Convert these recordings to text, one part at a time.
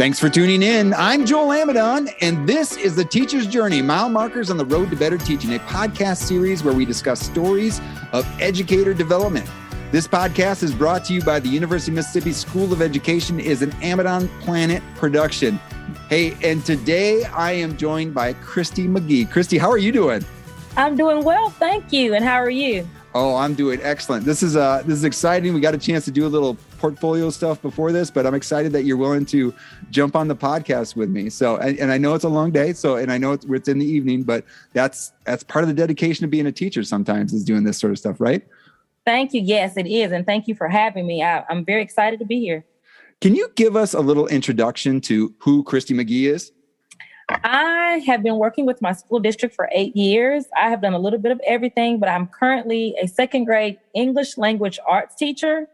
Thanks for tuning in. I'm Joel Amadon, and this is The Teacher's Journey, Mile Markers on the Road to Better Teaching, a podcast series where we discuss stories of educator development. This podcast is brought to you by the University of Mississippi School of Education, is an Amadon Planet production. Hey, and today I am joined by Kristi Magee. Kristi, how are you doing? I'm doing well, thank you. And how are you? Oh, I'm doing excellent. This is exciting. We got a chance to do a little portfolio stuff before this, but I'm excited that you're willing to jump on the podcast with me. So, and I know it's a long day. So, and I know it's in the evening, but that's part of the dedication of being a teacher sometimes is doing this sort of stuff, right? Thank you. Yes, it is. And thank you for having me. I'm very excited to be here. Can you give us a little introduction to who Kristi Magee is? I have been working with my school district for 8 years. I have done a little bit of everything, but I'm currently a second grade English language arts teacher.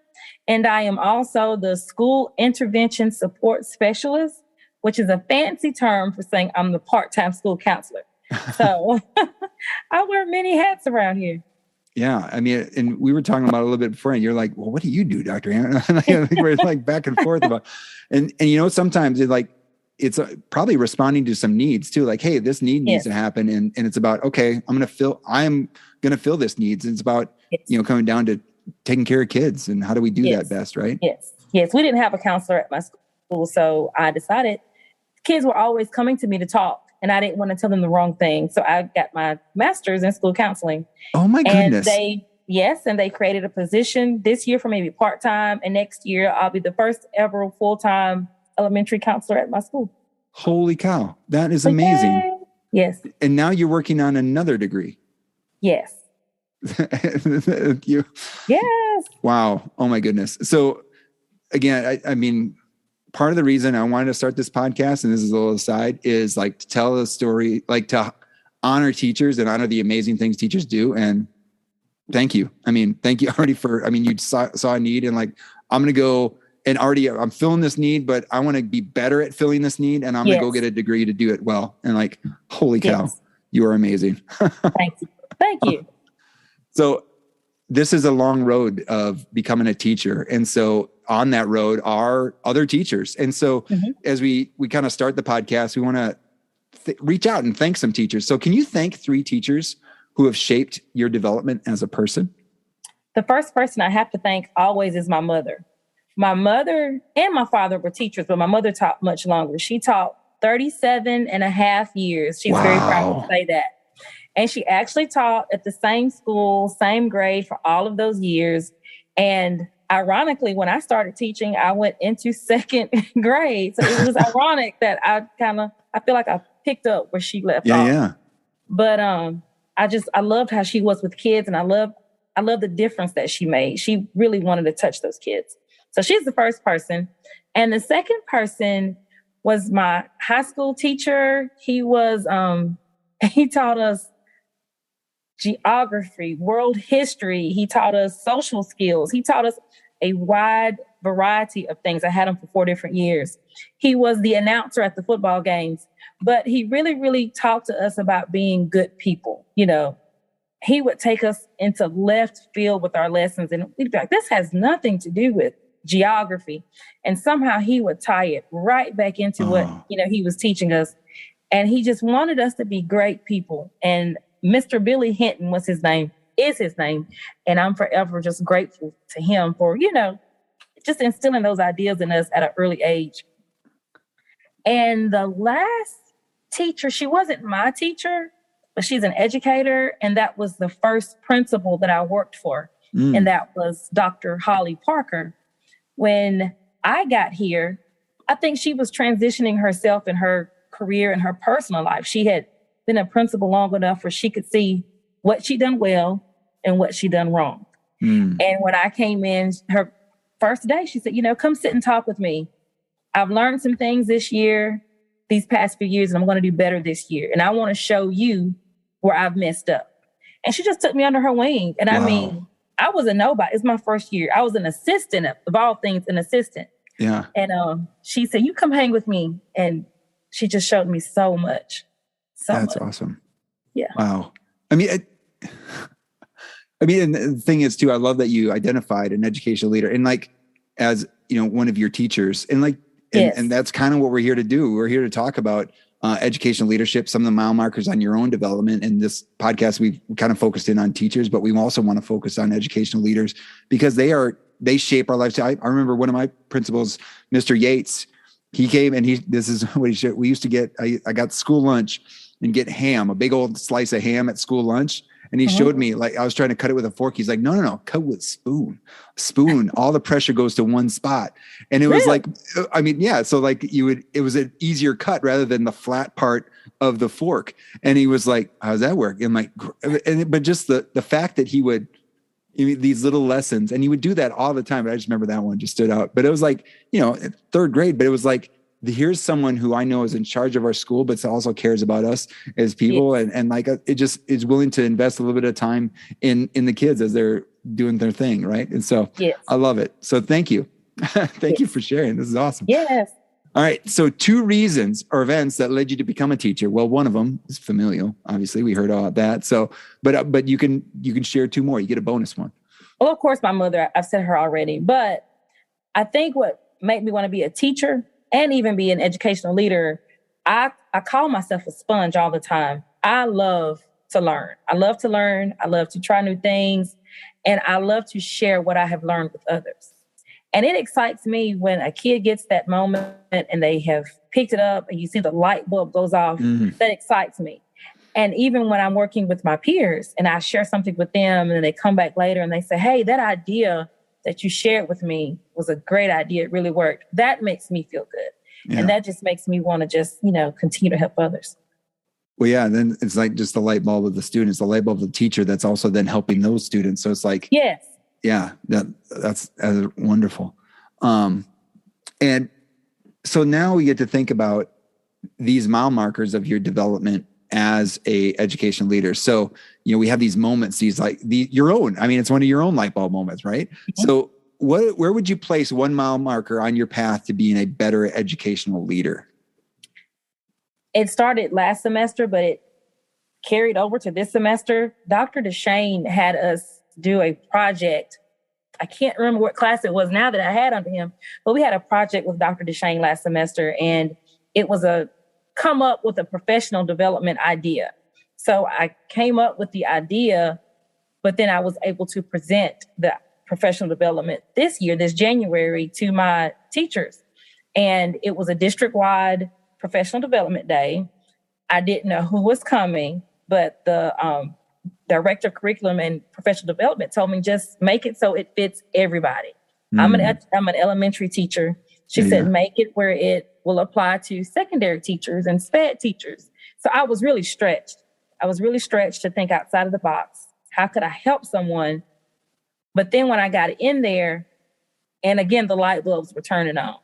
And I am also the school intervention support specialist, which is a fancy term for saying I'm the part-time school counselor. So I wear many hats around here. Yeah. I mean, and we were talking about it a little bit before, and you're like, well, what do you do, Dr. Anna? We're like back and forth about, and sometimes it's probably responding to some needs too. Like, hey, this need needs to happen. And it's about, okay, I'm going to fill this needs. And it's about, coming down to taking care of kids and how do we do that best, right? Yes. Yes. We didn't have a counselor at my school. So I decided kids were always coming to me to talk and I didn't want to tell them the wrong thing. So I got my master's in school counseling. Oh my goodness. And they created a position this year for maybe part-time. And next year I'll be the first ever full-time elementary counselor at my school. Holy cow. That is amazing. Yay. Yes. And now you're working on another degree. Yes. Yes. Wow. Oh my goodness. So again, I mean, part of the reason I wanted to start this podcast, and this is a little aside, is like to tell a story, like to honor teachers and honor the amazing things teachers do. And thank you. I mean, thank you already you saw a need and like, I'm going to go and already I'm filling this need, but I want to be better at filling this need. And I'm going to go get a degree to do it well. And like, holy cow, you are amazing. Thank you. Thank you. So this is a long road of becoming a teacher. And so on that road are other teachers. And so as we kind of start the podcast, we want to reach out and thank some teachers. So can you thank 3 teachers who have shaped your development as a person? The first person I have to thank always is my mother. My mother and my father were teachers, but my mother taught much longer. She taught 37 and a half years. She's very proud to say that. And she actually taught at the same school, same grade for all of those years. And ironically, when I started teaching, I went into second grade. So it was ironic that I feel like I picked up where she left off. Yeah. But I loved how she was with kids, and I love the difference that she made. She really wanted to touch those kids. So she's the first person. And the second person was my high school teacher. He taught us geography, world history. He taught us social skills. He taught us a wide variety of things. I had him for 4 different years. He was the announcer at the football games, but he really, really talked to us about being good people. He would take us into left field with our lessons, and we'd be like, this has nothing to do with geography. And somehow he would tie it right back into what, he was teaching us. And he just wanted us to be great people. And Mr. Billy Hinton is his name. And I'm forever just grateful to him for, just instilling those ideas in us at an early age. And the last teacher, she wasn't my teacher, but she's an educator. And that was the first principal that I worked for. And that was Dr. Holly Parker. When I got here, I think she was transitioning herself in her career and her personal life. She had been a principal long enough where she could see what she'd done well and what she'd done wrong. And when I came in her first day, she said, come sit and talk with me. I've learned some things these past few years, and I'm going to do better this year. And I want to show you where I've messed up. And she just took me under her wing. And I mean, I was a nobody. It's my first year. I was an assistant, of all things, an assistant. Yeah. And she said, you come hang with me. And she just showed me so much. That's awesome. Yeah. Wow. I mean, and the thing is too, I love that you identified an educational leader and like, as one of your teachers, and like, And that's kind of what we're here to do. We're here to talk about educational leadership, some of the mile markers on your own development. And this podcast, we've kind of focused in on teachers, but we also want to focus on educational leaders because they shape our lives. I remember one of my principals, Mr. Yates, he came and this is what he shared. We used to get, I got school lunch and get ham, a big old slice of ham at school lunch. And he showed me, like, I was trying to cut it with a fork. He's like, no, cut with spoon. All the pressure goes to one spot. And it was like, I mean, yeah. So like it was an easier cut rather than the flat part of the fork. And he was like, how does that work? And like, but just the fact that he would, these little lessons, and he would do that all the time. But I just remember that one just stood out. But it was like, third grade, but it was like, here's someone who I know is in charge of our school, but also cares about us as people. And like, it just is willing to invest a little bit of time in the kids as they're doing their thing. Right. And so I love it. So thank you. Thank you for sharing. This is awesome. Yes. All right. So 2 reasons or events that led you to become a teacher. Well, one of them is familial. Obviously we heard about that. So, but you can share 2 more. You get a bonus one. Well, of course, my mother, I've said her already, but I think what made me want to be a teacher and even be an educational leader, I call myself a sponge all the time. I love to learn. I love to try new things, and I love to share what I have learned with others. And it excites me when a kid gets that moment and they have picked it up and you see the light bulb goes off. That excites me. And even when I'm working with my peers and I share something with them and they come back later and they say, hey, that idea that you shared with me was a great idea. It really worked. That makes me feel good. Yeah. And that just makes me want to just, continue to help others. Well, yeah. And then it's like just the light bulb of the students, the light bulb of the teacher that's also then helping those students. So it's like, yes. Yeah, that's wonderful. And so now we get to think about these mile markers of your development as a education leader. So, we have these moments, your own, it's one of your own light bulb moments, right? Mm-hmm. So where would you place 1 mile marker on your path to being a better educational leader? It started last semester, but it carried over to this semester. Dr. Deshane had us do a project. I can't remember what class it was now that I had under him, but we had a project with Dr. Deshane last semester, and it was come up with a professional development idea. So I came up with the idea, but then I was able to present the professional development this January, to my teachers. And it was a district-wide professional development day. I didn't know who was coming, but the director of curriculum and professional development told me just make it so it fits everybody. I'm an elementary teacher. She said, make it where it will apply to secondary teachers and SPED teachers. So I was really stretched. To think outside of the box. How could I help someone? But then when I got in there, and again, the light bulbs were turning on.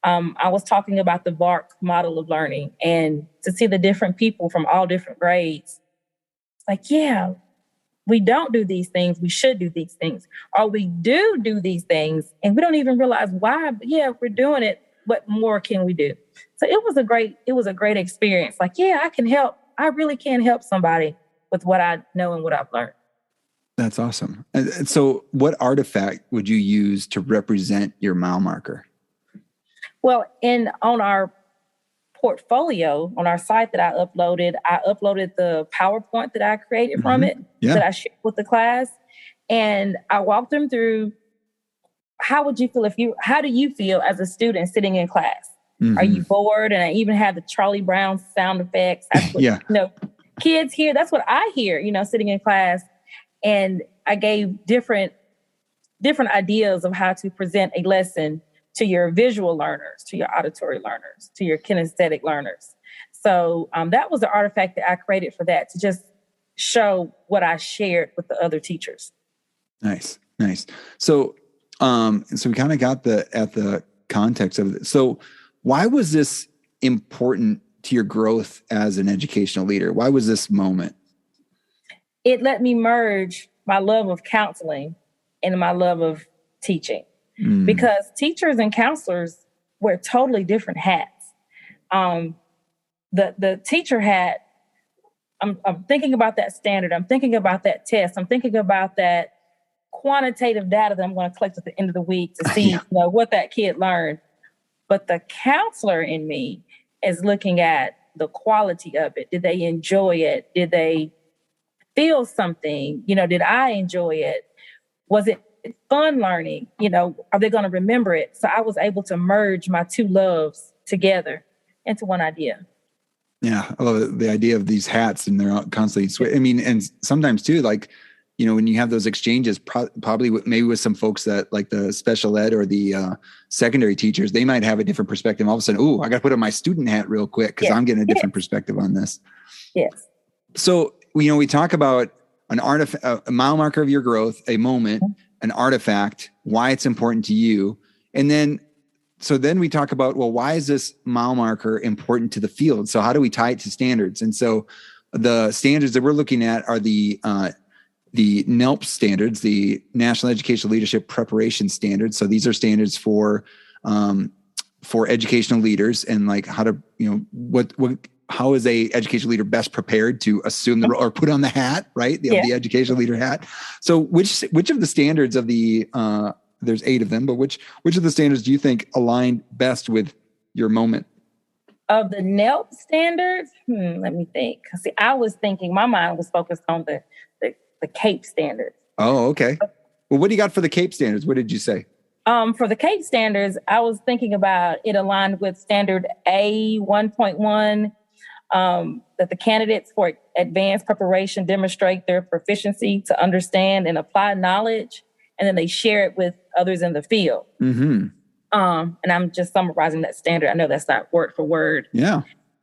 I was talking about the VARC model of learning, and to see the different people from all different grades, like, yeah, we don't do these things. We should do these things. Or we do these things, and we don't even realize why. But yeah, we're doing it. What more can we do? So it was a great experience. Like, yeah, I can help. I really can help somebody with what I know and what I've learned. That's awesome. And so what artifact would you use to represent your mile marker? Well, on our portfolio, on our site that I uploaded the PowerPoint that I created from it, that I shared with the class. And I walked them through, how do you feel as a student sitting in class? Mm-hmm. Are you bored? And I even had the Charlie Brown sound effects. That's what, kids hear. That's what I hear, sitting in class. And I gave different ideas of how to present a lesson to your visual learners, to your auditory learners, to your kinesthetic learners. So that was the artifact that I created for that, to just show what I shared with the other teachers. Nice. So, so we kind of got at the context of it. So why was this important to your growth as an educational leader? Why was this moment? It let me merge my love of counseling and my love of teaching. Because teachers and counselors wear totally different hats. The teacher hat, I'm thinking about that standard. I'm thinking about that test. I'm thinking about that quantitative data that I'm going to collect at the end of the week to see what that kid learned. But the counselor in me is looking at the quality of it. Did they enjoy it? Did they feel something? Did I enjoy it? Was it fun learning? Are they going to remember it? So I was able to merge my two loves together into one idea. Yeah, I love the idea of these hats, and they're constantly. I mean, and sometimes too, like, when you have those exchanges, probably maybe with some folks that like the special ed or the secondary teachers, they might have a different perspective. All of a sudden, I got to put on my student hat real quick because I'm getting a different perspective on this. Yes. So, we talk about an artifact, a mile marker of your growth, a moment, an artifact, why it's important to you. And then we talk about, well, why is this mile marker important to the field? So how do we tie it to standards? And so the standards that we're looking at are the NELP standards, the National Educational Leadership Preparation Standards. So these are standards for educational leaders, and like how to, how is a educational leader best prepared to assume the role or put on the hat, right? The educational leader hat. So which of the standards of the, there's 8 of them, but which of the standards do you think align best with your moment? Of the NELP standards? Let me think. See, I was thinking, my mind was focused on the CAPE standards. Oh, okay. Well, what do you got for the CAPE standards? What did you say? For the CAPE standards, I was thinking about it aligned with standard E015, that the candidates for advanced preparation demonstrate their proficiency to understand and apply knowledge, and then they share it with others in the field. Mm-hmm. And I'm just summarizing that standard. I know that's not word for word. Yeah.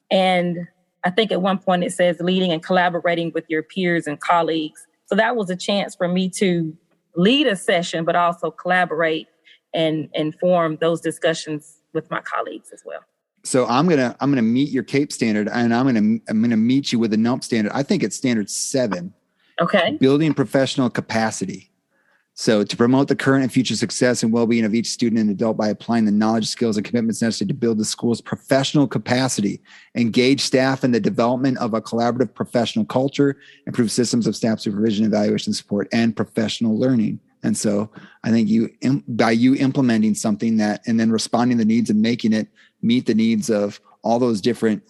And I think at one point it says leading and collaborating with your peers and colleagues. So that was a chance for me to lead a session, but also collaborate and inform those discussions with my colleagues as well. So I'm gonna meet your CAPE standard, and I'm gonna meet you with a NELP standard. I think it's standard 7. Okay. Building professional capacity. So to promote the current and future success and well-being of each student and adult by applying the knowledge, skills, and commitments necessary to build the school's professional capacity, engage staff in the development of a collaborative professional culture, improve systems of staff supervision, evaluation, support, and professional learning. And so I think by you implementing something that, and then responding to the needs and making it meet the needs of all those different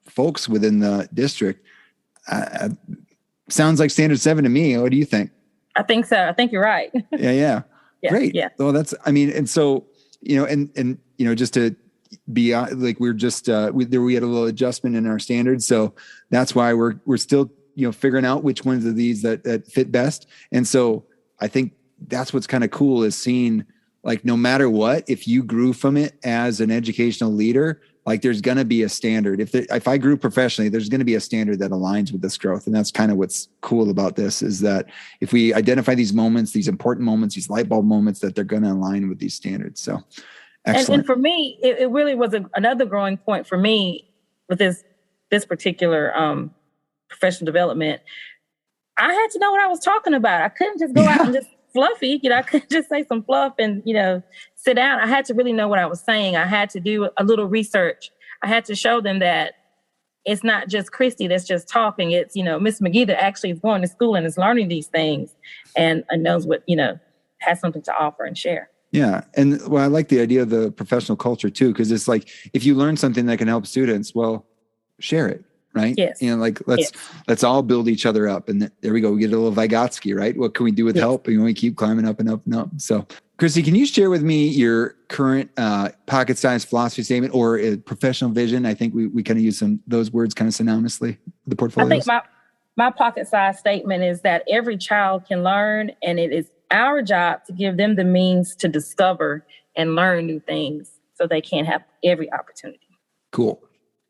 folks within the district, sounds like standard 7 to me. What do you think? I think so. I think you're right. Yeah. Great. Yeah. Well, and so, and just to be like, we're just, we had a little adjustment in our standards. So that's why we're still, figuring out which ones of these that fit best. And so I think that's what's kind of cool is seeing, like, no matter what, if you grew from it as an educational leader, like there's going to be a standard. If I grew professionally, there's going to be a standard that aligns with this growth. And that's kind of what's cool about this, is that if we identify these moments, these important moments, these light bulb moments, that they're going to align with these standards. So excellent. And for me, it really was another growing point for me with this particular professional development. I had to know what I was talking about. I couldn't just go out and just fluffy, I couldn't just say some fluff and, sit down. I had to really know what I was saying. I had to do a little research. I had to show them that it's not just Kristi that's just talking. It's, Miss Magee that actually is going to school and is learning these things and knows what, has something to offer and share. Yeah. And well, I like the idea of the professional culture too, because it's like, if you learn something that can help students, well, share it. Right. Yes. Let's all build each other up. And there we go. We get a little Vygotsky, right? What can we do with help? And we keep climbing up and up and up. So Kristi, can you share with me your current pocket size philosophy statement or a professional vision? I think we kind of use those words kind of synonymously, the portfolios. I think my pocket size statement is that every child can learn, and it is our job to give them the means to discover and learn new things so they can have every opportunity. Cool.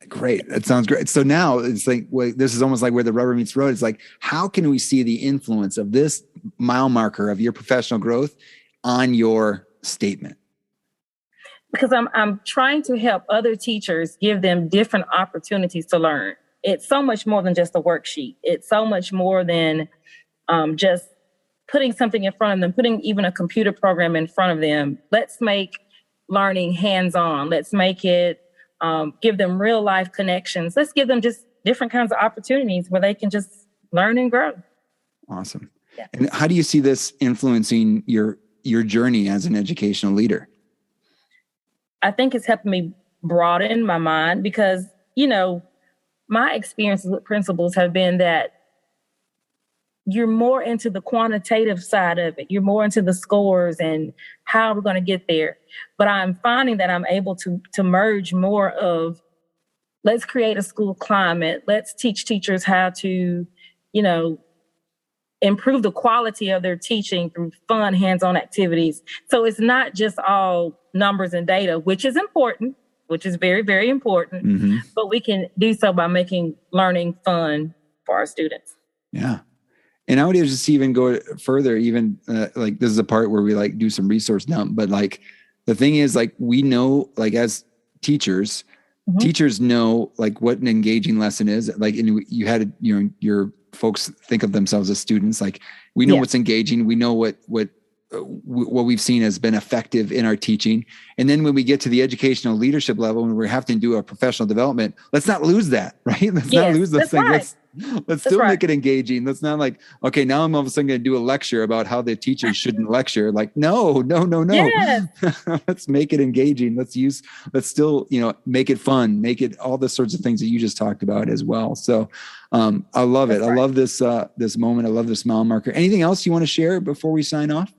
Great. That sounds great. So now it's like, this is almost like where the rubber meets the road. It's like, how can we see the influence of this mile marker of your professional growth on your statement? Because I'm trying to help other teachers, give them different opportunities to learn. It's so much more than just a worksheet. It's so much more than just putting something in front of them, putting even a computer program in front of them. Let's make learning hands-on. Let's make it give them real life connections. Let's give them just different kinds of opportunities where they can just learn and grow. Awesome. Yeah. And how do you see this influencing your journey as an educational leader? I think it's helping me broaden my mind because, my experiences with principals have been that you're more into the quantitative side of it. You're more into the scores and how we're going to get there. But I'm finding that I'm able to merge more of, let's create a school climate. Let's teach teachers how to, improve the quality of their teaching through fun, hands-on activities. So it's not just all numbers and data, which is important, which is very, very important, Mm-hmm. but we can do so by making learning fun for our students. Yeah. And I would just even go further, even like this is a part where we like do some resource dump, but like the thing is like, we know, like as teachers, Mm-hmm. teachers know like what an engaging lesson is. Like, and you had your folks think of themselves as students. Like we know what's engaging. We know what we've seen has been effective in our teaching. And then when we get to the educational leadership level, when we have to do our professional development, let's not lose that, right? Let's not lose those things. Right. Let's still make it engaging. Let's not like, okay, now I'm all of a sudden going to do a lecture about how the teachers shouldn't lecture. Like, no. Yes. Let's make it engaging. Let's still, make it fun, make it all the sorts of things that you just talked about as well. So I love it. I love this moment. I love this mile marker. Anything else you want to share before we sign off?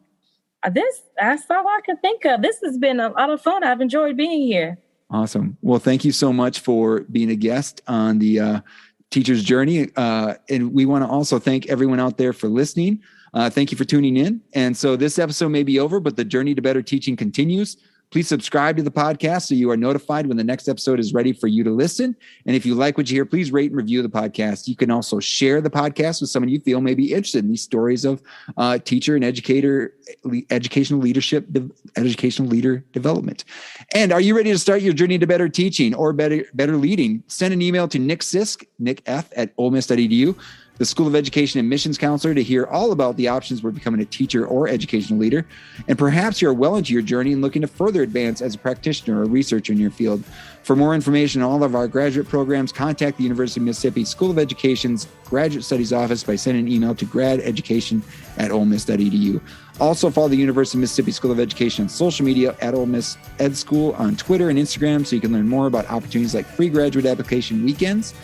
That's all I can think of. This has been a lot of fun. I've enjoyed being here. Awesome. Well, thank you so much for being a guest on the Teacher's Journey. And we want to also thank everyone out there for listening. Thank you for tuning in. And so this episode may be over, but the journey to better teaching continues. Please subscribe to the podcast so you are notified when the next episode is ready for you to listen. And if you like what you hear, please rate and review the podcast. You can also share the podcast with someone you feel may be interested in these stories of teacher and educational leader development. And are you ready to start your journey to better teaching or better leading? Send an email to Nick Sisk, nickf@olemiss.edu, the School of Education Admissions Counselor, to hear all about the options for becoming a teacher or educational leader. And perhaps you're well into your journey and looking to further advance as a practitioner or researcher in your field. For more information on all of our graduate programs, contact the University of Mississippi School of Education's Graduate Studies Office by sending an email to gradeducation@olemiss.edu. Also follow the University of Mississippi School of Education on social media at Ole Miss Ed School on Twitter and Instagram so you can learn more about opportunities like free graduate application weekends,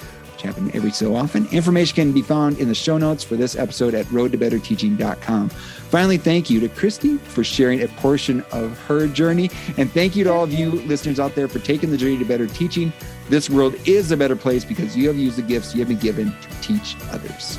happen every so often. Information can be found in the show notes for this episode at roadtobetterteaching.com. Finally, thank you to Kristi for sharing a portion of her journey. And thank you to all of you listeners out there for taking the journey to better teaching. This world is a better place because you have used the gifts you have been given to teach others.